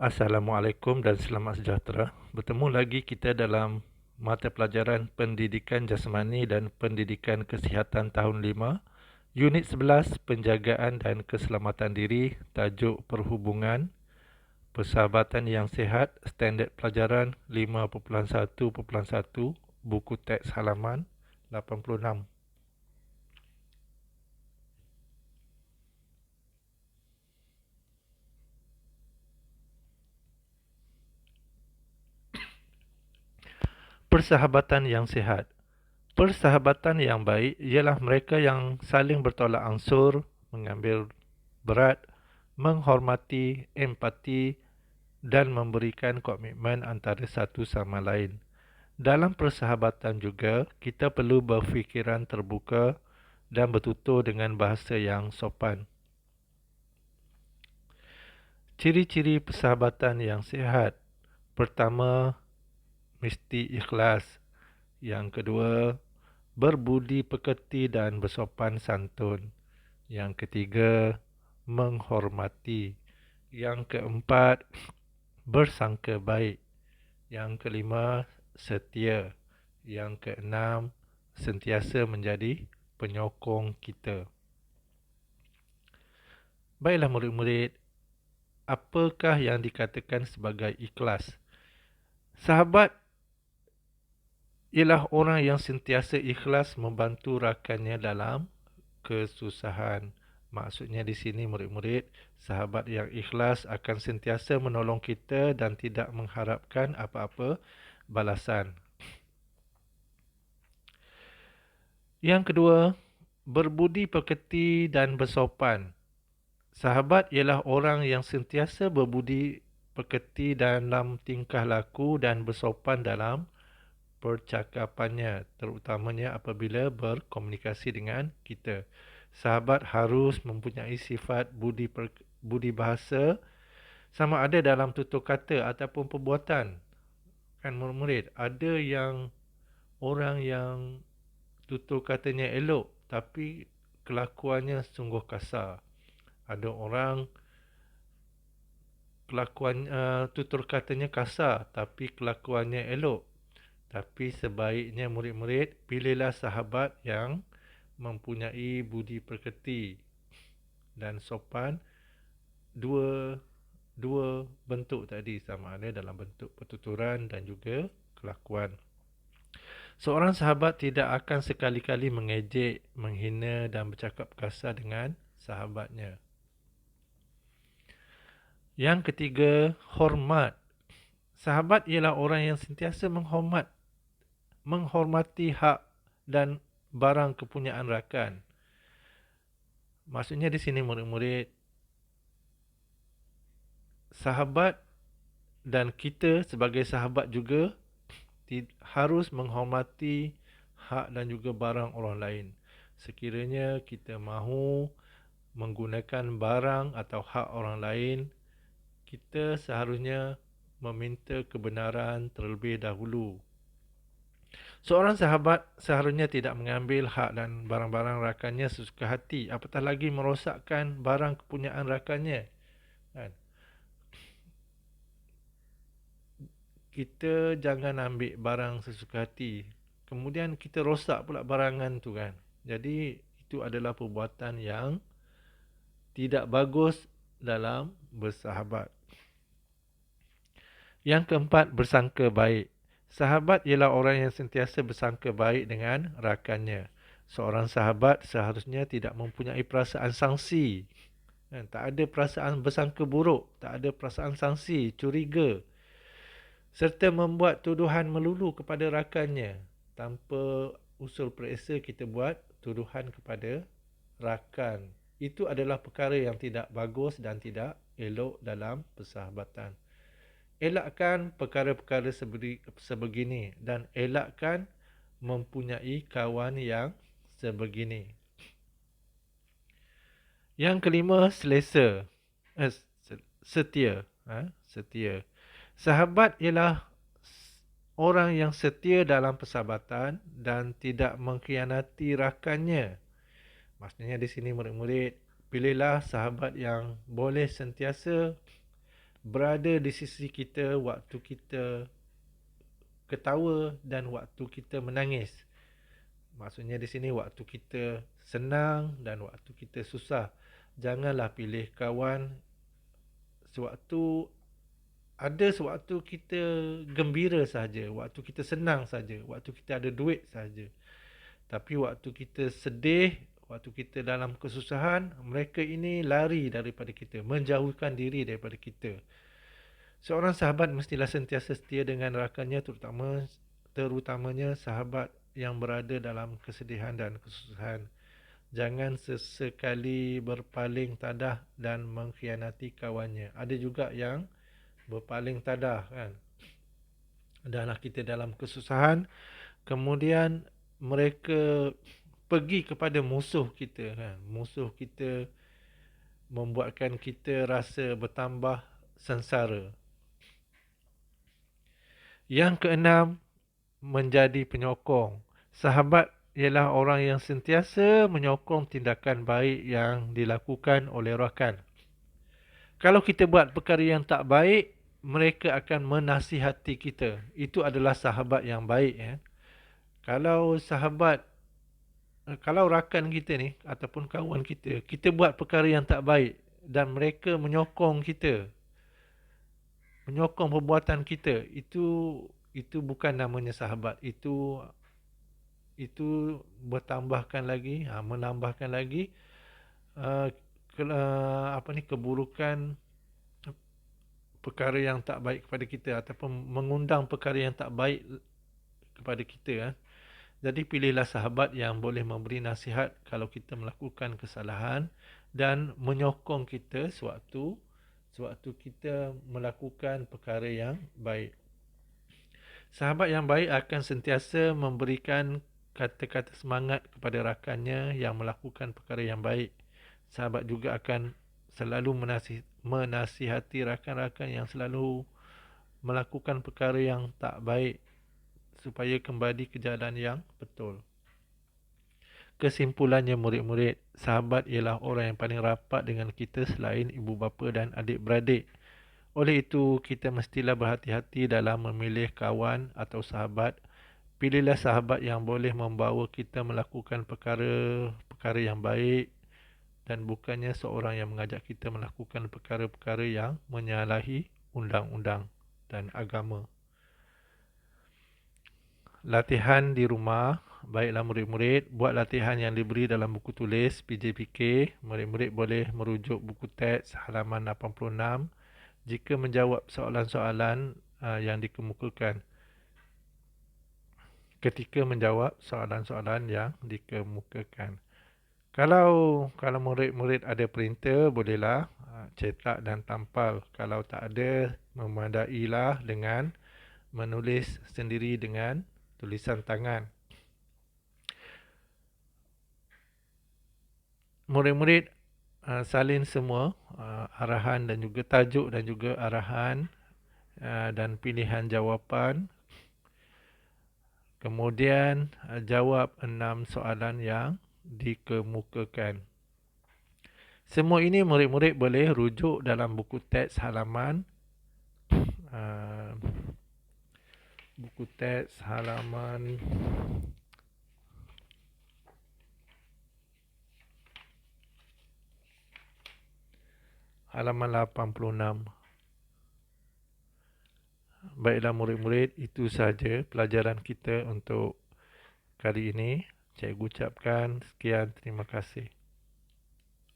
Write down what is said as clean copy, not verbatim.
Assalamualaikum dan selamat sejahtera. Bertemu lagi kita dalam mata pelajaran Pendidikan Jasmani dan Pendidikan Kesihatan tahun 5, Unit 11 Penjagaan dan Keselamatan Diri, tajuk Perhubungan, Persahabatan yang Sihat, Standard Pelajaran 5.1.1, buku teks halaman 86. Persahabatan yang sihat. Persahabatan yang baik ialah mereka yang saling bertolak ansur, mengambil berat, menghormati, empati dan memberikan komitmen antara satu sama lain. Dalam persahabatan juga, kita perlu berfikiran terbuka dan bertutur dengan bahasa yang sopan. Ciri-ciri persahabatan yang sihat. Pertama, mesti ikhlas. Yang kedua, berbudi pekerti dan bersopan santun. Yang ketiga, menghormati. Yang keempat, bersangka baik. Yang kelima, setia. Yang keenam, sentiasa menjadi penyokong kita. Baiklah murid-murid, apakah yang dikatakan sebagai ikhlas? Sahabat ialah orang yang sentiasa ikhlas membantu rakannya dalam kesusahan. Maksudnya di sini murid-murid, sahabat yang ikhlas akan sentiasa menolong kita dan tidak mengharapkan apa-apa balasan. Yang kedua, berbudi pekerti dan bersopan. Sahabat ialah orang yang sentiasa berbudi pekerti dalam tingkah laku dan bersopan dalam percakapannya, terutamanya apabila berkomunikasi dengan kita. Sahabat harus mempunyai sifat budi bahasa sama ada dalam tutur kata ataupun perbuatan. Kan murid-murid, ada yang orang yang tutur katanya elok tapi kelakuannya sungguh kasar. Ada orang tutur katanya kasar tapi kelakuannya elok. Tapi sebaiknya murid-murid pilihlah sahabat yang mempunyai budi pekerti dan sopan, dua bentuk tadi, sama ada dalam bentuk pertuturan dan juga kelakuan. Seorang sahabat tidak akan sekali-kali mengejek, menghina dan bercakap kasar dengan sahabatnya. Yang ketiga, hormat. Sahabat ialah orang yang sentiasa menghormati hak dan barang kepunyaan rakan. Maksudnya di sini murid-murid, sahabat dan kita sebagai sahabat juga harus menghormati hak dan juga barang orang lain. Sekiranya kita mahu menggunakan barang atau hak orang lain, kita seharusnya meminta kebenaran terlebih dahulu. Seorang sahabat seharusnya tidak mengambil hak dan barang-barang rakannya sesuka hati, apatah lagi merosakkan barang kepunyaan rakannya. Kan? Kita jangan ambil barang sesuka hati, kemudian kita rosak pula barangan tu kan. Jadi itu adalah perbuatan yang tidak bagus dalam bersahabat. Yang keempat, bersangka baik. Sahabat ialah orang yang sentiasa bersangka baik dengan rakannya. Seorang sahabat seharusnya tidak mempunyai perasaan sangsi. Tak ada perasaan bersangka buruk, tak ada perasaan sangsi, curiga. Serta membuat tuduhan melulu kepada rakannya. Tanpa usul periksa kita buat tuduhan kepada rakan. Itu adalah perkara yang tidak bagus dan tidak elok dalam persahabatan. Elakkan perkara-perkara sebegini dan elakkan mempunyai kawan yang sebegini. Yang kelima, selesa. Setia. Setia. Sahabat ialah orang yang setia dalam persahabatan dan tidak mengkhianati rakannya. Maksudnya di sini murid-murid, pilihlah sahabat yang boleh sentiasa berada di sisi kita waktu kita ketawa dan waktu kita menangis. Maksudnya di sini waktu kita senang dan waktu kita susah. Janganlah pilih kawan sewaktu kita gembira saja, waktu kita senang saja, waktu kita ada duit saja. Tapi waktu kita sedih, waktu kita dalam kesusahan, mereka ini lari daripada kita, menjauhkan diri daripada kita. Seorang sahabat mestilah sentiasa setia dengan rakannya, terutamanya sahabat yang berada dalam kesedihan dan kesusahan. Jangan sesekali berpaling tadah dan mengkhianati kawannya. Ada juga yang berpaling tadah, kan. Dahlah kita dalam kesusahan, kemudian mereka pergi kepada musuh kita, kan. Musuh kita membuatkan kita rasa bertambah sengsara. Yang keenam, menjadi penyokong. Sahabat ialah orang yang sentiasa menyokong tindakan baik yang dilakukan oleh rakan. Kalau kita buat perkara yang tak baik, mereka akan menasihati kita. Itu adalah sahabat yang baik, ya. Kalau rakan kita ni ataupun kawan kita buat perkara yang tak baik dan mereka menyokong kita, menyokong perbuatan kita, itu bukan namanya sahabat. Itu menambahkan lagi keburukan, perkara yang tak baik kepada kita, ataupun mengundang perkara yang tak baik kepada kita. Jadi pilihlah sahabat yang boleh memberi nasihat kalau kita melakukan kesalahan dan menyokong kita sewaktu kita melakukan perkara yang baik. Sahabat yang baik akan sentiasa memberikan kata-kata semangat kepada rakannya yang melakukan perkara yang baik. Sahabat juga akan selalu menasihati rakan-rakan yang selalu melakukan perkara yang tak baik supaya kembali ke jalan yang betul. Kesimpulannya murid-murid, sahabat ialah orang yang paling rapat dengan kita selain ibu bapa dan adik-beradik. Oleh itu, kita mestilah berhati-hati dalam memilih kawan atau sahabat. Pilihlah sahabat yang boleh membawa kita melakukan perkara yang baik dan bukannya seorang yang mengajak kita melakukan perkara-perkara yang menyalahi undang-undang dan agama. Latihan di rumah. Baiklah murid-murid, buat latihan yang diberi dalam buku tulis PJPK. Murid-murid boleh merujuk buku teks halaman 86 jika menjawab soalan-soalan yang dikemukakan. Ketika menjawab soalan-soalan yang dikemukakan. Kalau murid-murid ada printer, bolehlah cetak dan tampal. Kalau tak ada, memadailah dengan menulis sendiri dengan tulisan tangan. Murid-murid salin semua arahan dan juga tajuk dan juga arahan dan pilihan jawapan. Kemudian jawab 6 soalan yang dikemukakan. Semua ini murid-murid boleh rujuk dalam buku teks halaman 86. Baiklah murid-murid, itu sahaja pelajaran kita untuk kali ini. Cikgu ucapkan sekian, terima kasih.